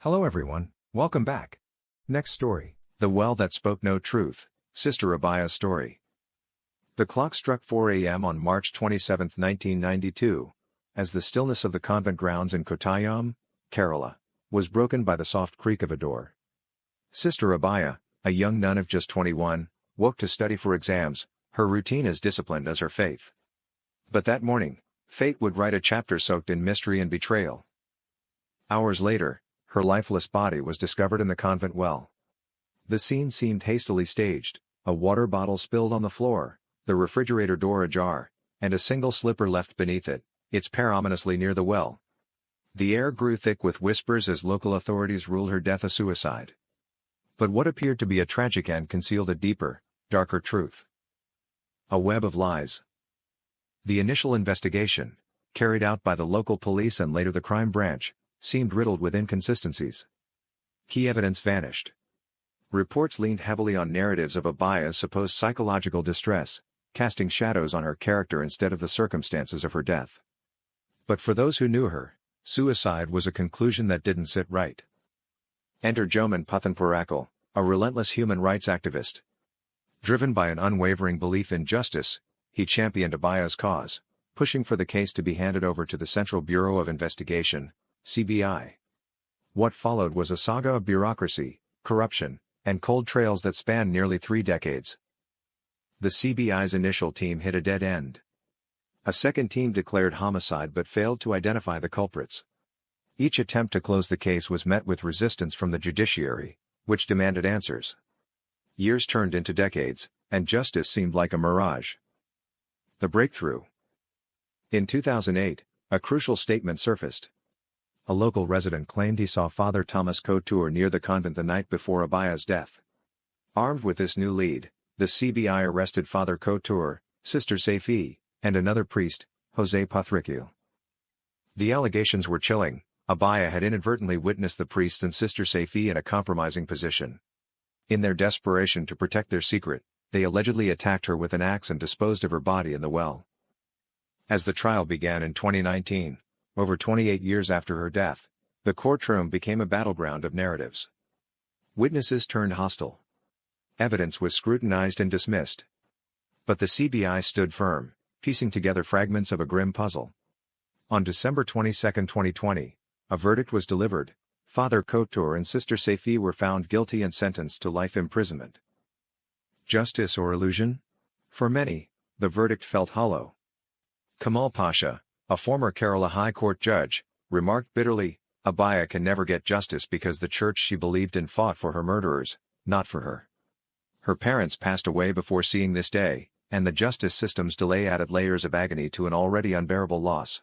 Hello everyone, welcome back. Next story. The Well That Spoke No Truth, Sister Abhaya's Story. The clock struck 4 a.m. on March 27, 1992, as the stillness of the convent grounds in Kottayam, Kerala, was broken by the soft creak of a door. Sister Abhaya, a young nun of just 21, woke to study for exams, her routine as disciplined as her faith. But that morning, fate would write a chapter soaked in mystery and betrayal. Hours later, her lifeless body was discovered in the convent well. The scene seemed hastily staged, a water bottle spilled on the floor, the refrigerator door ajar, and a single slipper left beneath it, its pair ominously near the well. The air grew thick with whispers as local authorities ruled her death a suicide. But what appeared to be a tragic end concealed a deeper, darker truth. A web of lies. The initial investigation, carried out by the local police and later the crime branch, seemed riddled with inconsistencies. Key evidence vanished. Reports leaned heavily on narratives of Abhaya's supposed psychological distress, casting shadows on her character instead of the circumstances of her death. But for those who knew her, suicide was a conclusion that didn't sit right. Enter Joman Puthanpurakal, a relentless human rights activist. Driven by an unwavering belief in justice, he championed Abhaya's cause, pushing for the case to be handed over to the Central Bureau of Investigation, CBI. What followed was a saga of bureaucracy, corruption, and cold trails that spanned nearly 3 decades. The CBI's initial team hit a dead end. A second team declared homicide but failed to identify the culprits. Each attempt to close the case was met with resistance from the judiciary, which demanded answers. Years turned into decades, and justice seemed like a mirage. The breakthrough. In 2008, a crucial statement surfaced. A local resident claimed he saw Father Thomas Couture near the convent the night before Abhaya's death. Armed with this new lead, the CBI arrested Father Couture, Sister Saifi, and another priest, Jose Patricule. The allegations were chilling. Abhaya had inadvertently witnessed the priest and Sister Saifi in a compromising position. In their desperation to protect their secret, they allegedly attacked her with an axe and disposed of her body in the well. As the trial began in 2019, over 28 years after her death, the courtroom became a battleground of narratives. Witnesses turned hostile. Evidence was scrutinized and dismissed. But the CBI stood firm, piecing together fragments of a grim puzzle. On December 22, 2020, a verdict was delivered. Father Couture and Sister Saifi were found guilty and sentenced to life imprisonment. Justice or illusion? For many, the verdict felt hollow. Kamal Pasha, a former Kerala High Court judge, remarked bitterly, "Abhaya can never get justice because the church she believed in fought for her murderers, not for her. Her parents passed away before seeing this day, and the justice system's delay added layers of agony to an already unbearable loss."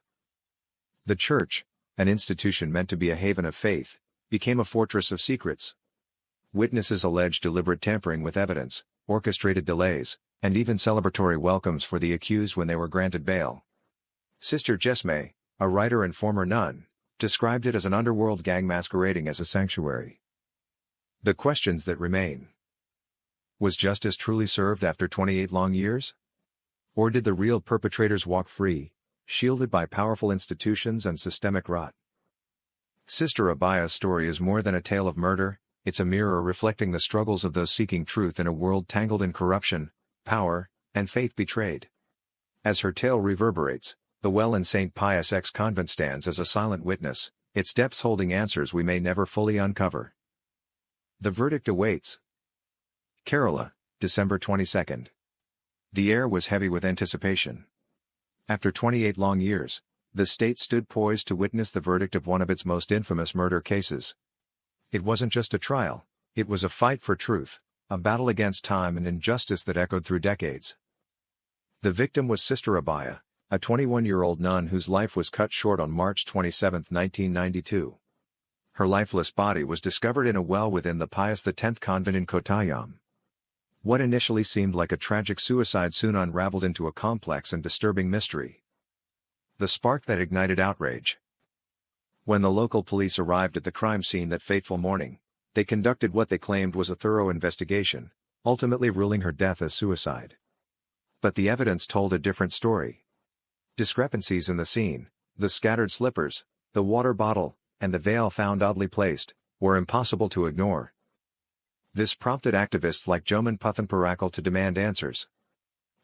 The church, an institution meant to be a haven of faith, became a fortress of secrets. Witnesses alleged deliberate tampering with evidence, orchestrated delays, and even celebratory welcomes for the accused when they were granted bail. Sister Jesme, a writer and former nun, described it as an underworld gang masquerading as a sanctuary. The questions that remain. Was justice truly served after 28 long years? Or did the real perpetrators walk free, shielded by powerful institutions and systemic rot? Sister Abhaya's story is more than a tale of murder, it's a mirror reflecting the struggles of those seeking truth in a world tangled in corruption, power, and faith betrayed. As her tale reverberates, the well in St. Pius X convent stands as a silent witness, its depths holding answers we may never fully uncover. The verdict awaits. Kerala, December 22. The air was heavy with anticipation. After 28 long years, the state stood poised to witness the verdict of one of its most infamous murder cases. It wasn't just a trial, it was a fight for truth, a battle against time and injustice that echoed through decades. The victim was Sister Abhaya, a 21-year-old nun whose life was cut short on March 27, 1992. Her lifeless body was discovered in a well within the Pius X convent in Kottayam. What initially seemed like a tragic suicide soon unraveled into a complex and disturbing mystery. The spark that ignited outrage. When the local police arrived at the crime scene that fateful morning, they conducted what they claimed was a thorough investigation, ultimately ruling her death as suicide. But the evidence told a different story. Discrepancies in the scene, the scattered slippers, the water bottle, and the veil found oddly placed, were impossible to ignore. This prompted activists like Joman Puthenparakal to demand answers.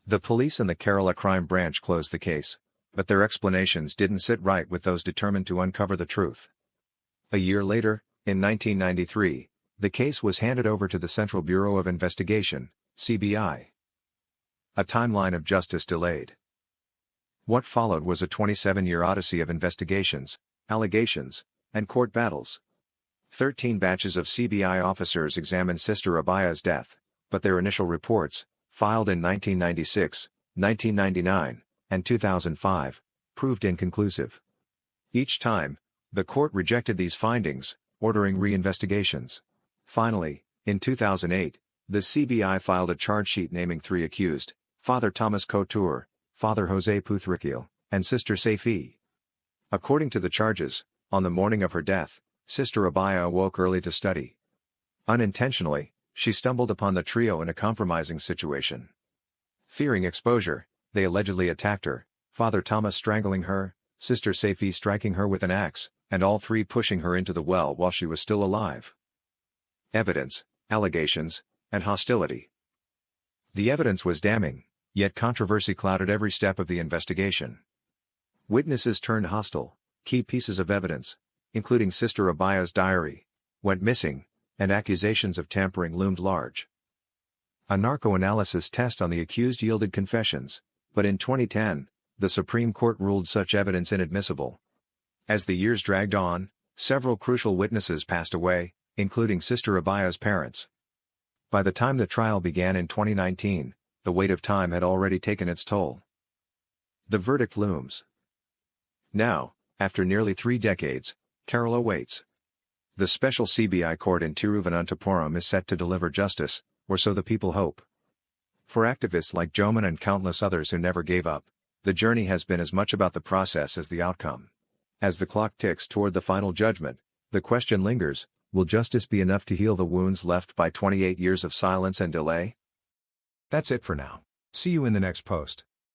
The police and the Kerala Crime Branch closed the case, but their explanations didn't sit right with those determined to uncover the truth. A year later, in 1993, the case was handed over to the Central Bureau of Investigation, CBI. A timeline of justice delayed. What followed was a 27-year odyssey of investigations, allegations, and court battles. 13 batches of CBI officers examined Sister Abhaya's death, but their initial reports, filed in 1996, 1999, and 2005, proved inconclusive. Each time, the court rejected these findings, ordering re-investigations. Finally, in 2008, the CBI filed a charge sheet naming 3 accused: Father Thomas Couture, Father Jose Puthriquil, and Sister Saifi. According to the charges, on the morning of her death, Sister Abhaya awoke early to study. Unintentionally, she stumbled upon the trio in a compromising situation. Fearing exposure, they allegedly attacked her, Father Thomas strangling her, Sister Saifi striking her with an axe, and all 3 pushing her into the well while she was still alive. Evidence, allegations, and hostility. The evidence was damning, yet controversy clouded every step of the investigation. Witnesses turned hostile, key pieces of evidence, including Sister Abhaya's diary, went missing, and accusations of tampering loomed large. A narco-analysis test on the accused yielded confessions, but in 2010, the Supreme Court ruled such evidence inadmissible. As the years dragged on, several crucial witnesses passed away, including Sister Abhaya's parents. By the time the trial began in 2019, the weight of time had already taken its toll. The verdict looms. Now, after nearly 3 decades, Kerala waits. The special CBI court in Tiruvananthapuram is set to deliver justice, or so the people hope. For activists like Joman and countless others who never gave up, the journey has been as much about the process as the outcome. As the clock ticks toward the final judgment, the question lingers: will justice be enough to heal the wounds left by 28 years of silence and delay? That's it for now. See you in the next post.